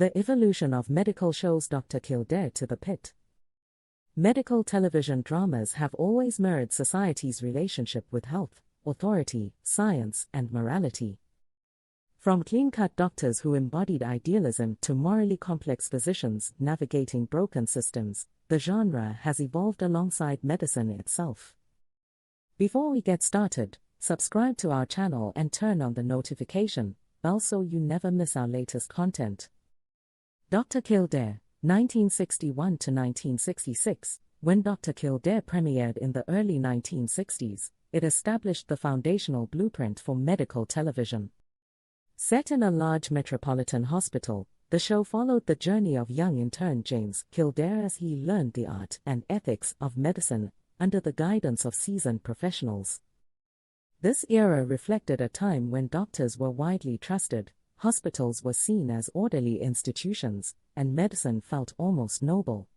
The evolution of medical shows Dr. Kildare to the pit. Medical television dramas have always mirrored society's relationship with health, authority, science, and morality. From clean-cut doctors who embodied idealism to morally complex physicians navigating broken systems, the genre has evolved alongside medicine itself. Before we get started, subscribe to our channel and turn on the notification bell so you never miss our latest content. Dr. Kildare, 1961 to 1966. When Dr. Kildare premiered in the early 1960s, it established the foundational blueprint for medical television. Set in a large metropolitan hospital, the show followed the journey of young intern James Kildare as he learned the art and ethics of medicine under the guidance of seasoned professionals. This era reflected a time when doctors were widely trusted, hospitals were seen as orderly institutions, and medicine felt almost noble.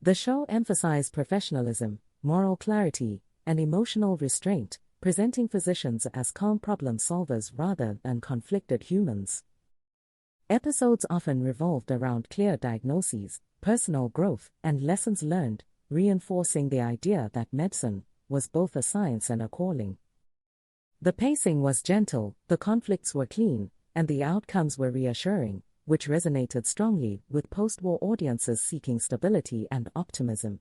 The show emphasized professionalism, moral clarity, and emotional restraint, presenting physicians as calm problem solvers rather than conflicted humans. Episodes often revolved around clear diagnoses, personal growth, and lessons learned, reinforcing the idea that medicine was both a science and a calling. The pacing was gentle, the conflicts were clean, and the outcomes were reassuring, which resonated strongly with post-war audiences seeking stability and optimism.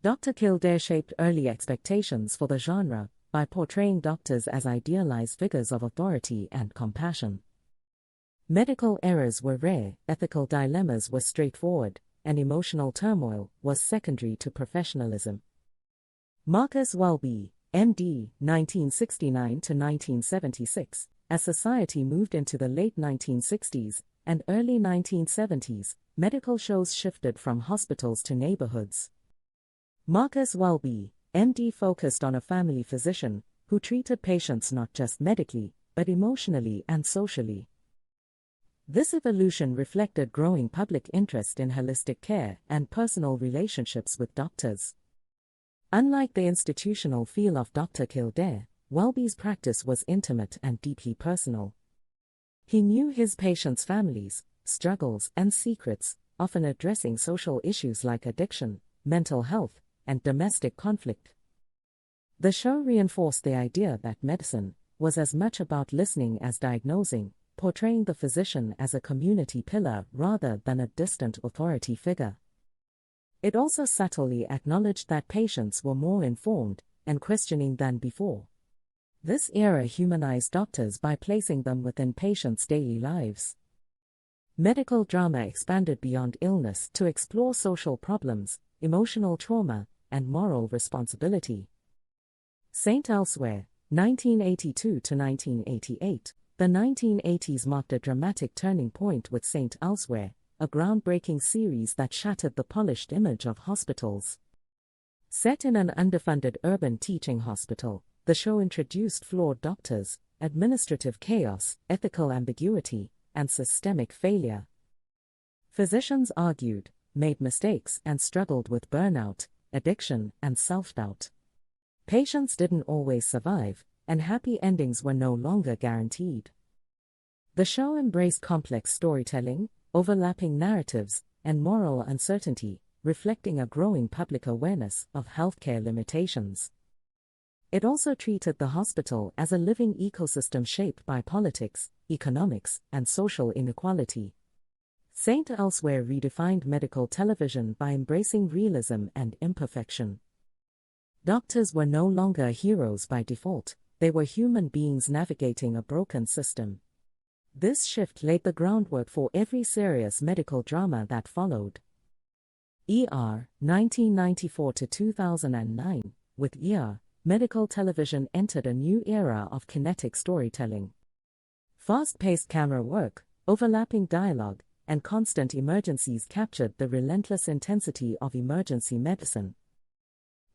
Dr. Kildare shaped early expectations for the genre by portraying doctors as idealized figures of authority and compassion. Medical errors were rare, ethical dilemmas were straightforward, and emotional turmoil was secondary to professionalism. Marcus Welby, M.D., 1969 to 1976. As society moved into the late 1960s and early 1970s, medical shows shifted from hospitals to neighborhoods. Marcus Welby, M.D. focused on a family physician who treated patients not just medically, but emotionally and socially. This evolution reflected growing public interest in holistic care and personal relationships with doctors. Unlike the institutional feel of Dr. Kildare, Welby's practice was intimate and deeply personal. He knew his patients' families, struggles, and secrets, often addressing social issues like addiction, mental health, and domestic conflict. The show reinforced the idea that medicine was as much about listening as diagnosing, portraying the physician as a community pillar rather than a distant authority figure. It also subtly acknowledged that patients were more informed and questioning than before. This era humanized doctors by placing them within patients' daily lives. Medical drama expanded beyond illness to explore social problems, emotional trauma, and moral responsibility. St. Elsewhere, 1982 to 1988. The 1980s marked a dramatic turning point with St. Elsewhere, a groundbreaking series that shattered the polished image of hospitals. Set in an underfunded urban teaching hospital, the show introduced flawed doctors, administrative chaos, ethical ambiguity, and systemic failure. Physicians argued, made mistakes, and struggled with burnout, addiction, and self-doubt. Patients didn't always survive, and happy endings were no longer guaranteed. The show embraced complex storytelling, overlapping narratives, and moral uncertainty, reflecting a growing public awareness of healthcare limitations. It also treated the hospital as a living ecosystem shaped by politics, economics, and social inequality. St. Elsewhere redefined medical television by embracing realism and imperfection. Doctors were no longer heroes by default, they were human beings navigating a broken system. This shift laid the groundwork for every serious medical drama that followed. ER, 1994 to 2009. With ER, medical television entered a new era of kinetic storytelling. Fast-paced camera work, overlapping dialogue, and constant emergencies captured the relentless intensity of emergency medicine.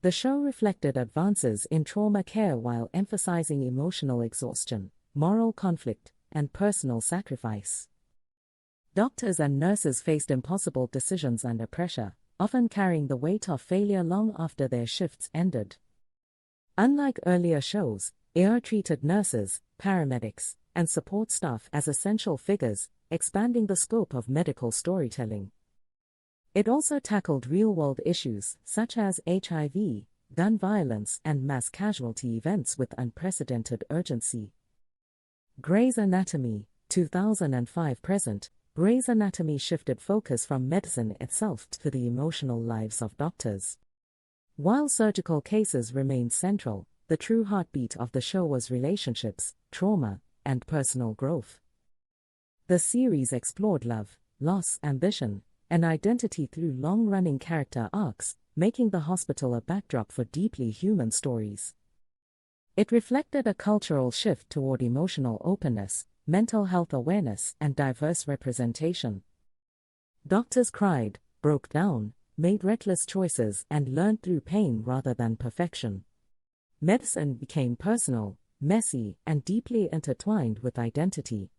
The show reflected advances in trauma care while emphasizing emotional exhaustion, moral conflict, and personal sacrifice. Doctors and nurses faced impossible decisions under pressure, often carrying the weight of failure long after their shifts ended. Unlike earlier shows, ER treated nurses, paramedics, and support staff as essential figures, expanding the scope of medical storytelling. It also tackled real-world issues such as HIV, gun violence, and mass casualty events with unprecedented urgency. Grey's Anatomy, 2005 present. Grey's Anatomy shifted focus from medicine itself to the emotional lives of doctors. While surgical cases remained central, the true heartbeat of the show was relationships, trauma, and personal growth. The series explored love, loss, ambition, and identity through long-running character arcs, making the hospital a backdrop for deeply human stories. It reflected a cultural shift toward emotional openness, mental health awareness, and diverse representation. Doctors cried, broke down, made reckless choices, and learned through pain rather than perfection. Medicine became personal, messy, and deeply intertwined with identity.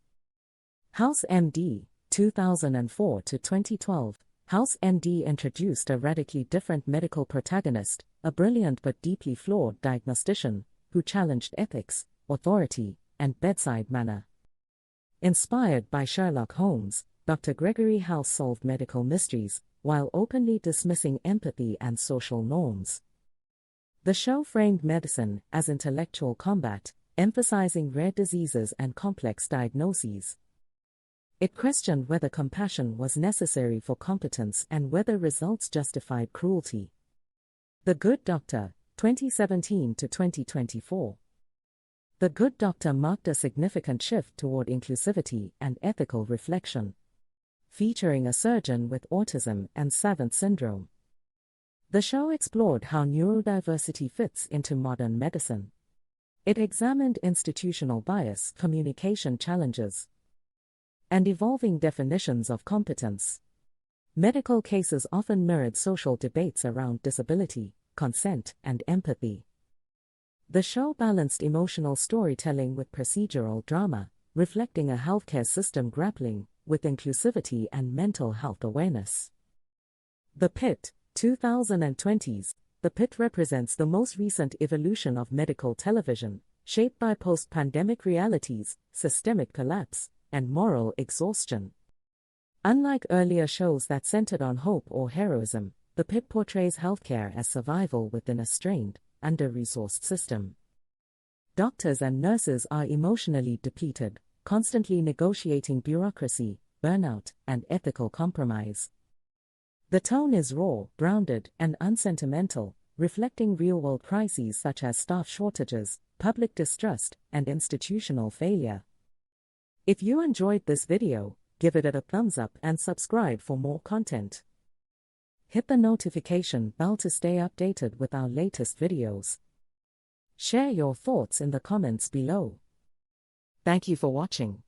House MD, 2004 to 2012, House MD introduced a radically different medical protagonist, a brilliant but deeply flawed diagnostician, who challenged ethics, authority, and bedside manner. Inspired by Sherlock Holmes, Dr. Gregory House solved medical mysteries, while openly dismissing empathy and social norms. The show framed medicine as intellectual combat, emphasizing rare diseases and complex diagnoses. It questioned whether compassion was necessary for competence and whether results justified cruelty. The Good Doctor, 2017 to 2024. The Good Doctor marked a significant shift toward inclusivity and ethical reflection, featuring a surgeon with autism and savant syndrome. The show explored how neurodiversity fits into modern medicine. It examined institutional bias, communication challenges, and evolving definitions of competence. Medical cases often mirrored social debates around disability, consent, and empathy. The show balanced emotional storytelling with procedural drama, reflecting a healthcare system grappling with inclusivity and mental health awareness. The Pit, 2020s. The Pit represents the most recent evolution of medical television, shaped by post-pandemic realities, systemic collapse, and moral exhaustion. Unlike earlier shows that centered on hope or heroism, The Pit portrays healthcare as survival within a strained, under-resourced system. Doctors and nurses are emotionally depleted, constantly negotiating bureaucracy, burnout, and ethical compromise. The tone is raw, grounded, and unsentimental, reflecting real-world crises such as staff shortages, public distrust, and institutional failure. If you enjoyed this video, give it a thumbs up and subscribe for more content. Hit the notification bell to stay updated with our latest videos. Share your thoughts in the comments below. Thank you for watching.